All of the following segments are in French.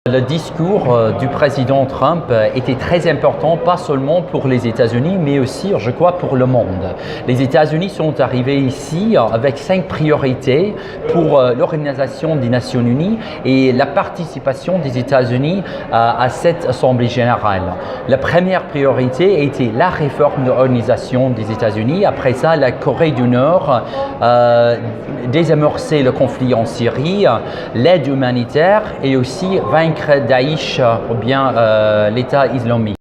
Le discours du président Trump était très important, pas seulement pour les États-Unis, mais aussi, je crois, pour le monde. Les États-Unis sont arrivés ici avec 5 priorités pour l'Organisation des Nations Unies et la participation des États-Unis à cette Assemblée générale. La première priorité était la réforme de l'Organisation des États-Unis. Après ça, la Corée du Nord, désamorcer le conflit en Syrie, l'aide humanitaire et aussi vaincre Daesh ou bien l'État islamique.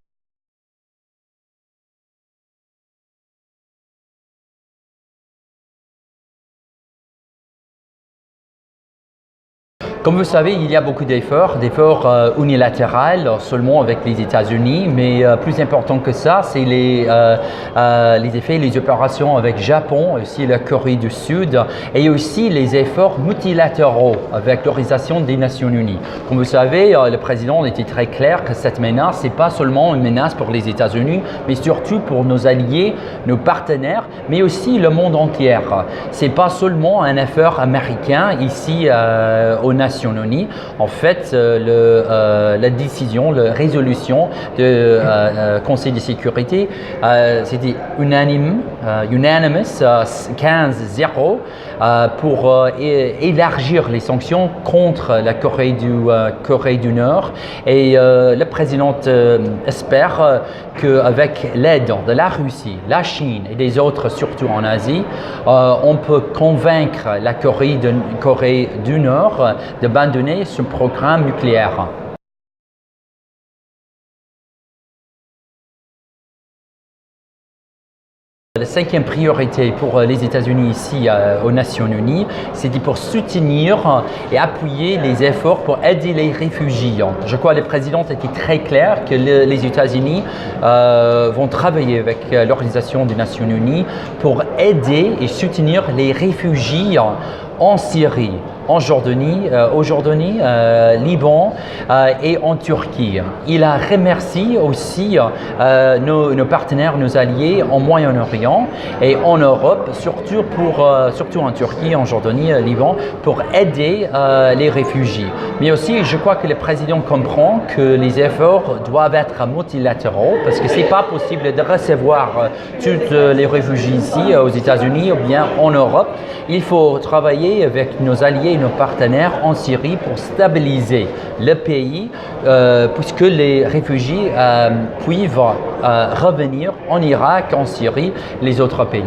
Comme vous savez, il y a beaucoup d'efforts unilatéraux seulement avec les États-Unis, mais plus important que ça, c'est les opérations avec le Japon, aussi la Corée du Sud, et aussi les efforts multilatéraux avec l'Organisation des Nations Unies. Comme vous savez, le président était très clair que cette menace, ce n'est pas seulement une menace pour les États-Unis, mais surtout pour nos alliés, nos partenaires, mais aussi le monde entier. Ce n'est pas seulement un effort américain ici aux Nations Unies. En fait, la décision, la résolution du Conseil de sécurité, c'était unanimous, 15-0 pour élargir les sanctions contre la Corée du Nord. Et le président espère qu'avec l'aide de la Russie, la Chine et des autres, surtout en Asie, on peut convaincre la Corée du Nord d'abandonner ce programme nucléaire. La 5e priorité pour les États-Unis ici aux Nations Unies, c'était pour soutenir et appuyer les efforts pour aider les réfugiés. Je crois que le président était très clair que les États-Unis vont travailler avec l'Organisation des Nations Unies pour aider et soutenir les réfugiés en Syrie, en Jordanie, Liban et en Turquie. Il a remercié aussi nos partenaires, nos alliés en Moyen-Orient et en Europe, surtout en Turquie, en Jordanie, Liban, pour aider les réfugiés. Mais aussi, je crois que le président comprend que les efforts doivent être multilatéraux parce que ce n'est pas possible de recevoir tous les réfugiés ici aux États-Unis ou bien en Europe. Il faut travailler avec nos alliés et nos partenaires en Syrie pour stabiliser le pays puisque les réfugiés peuvent revenir en Irak, en Syrie, les autres pays.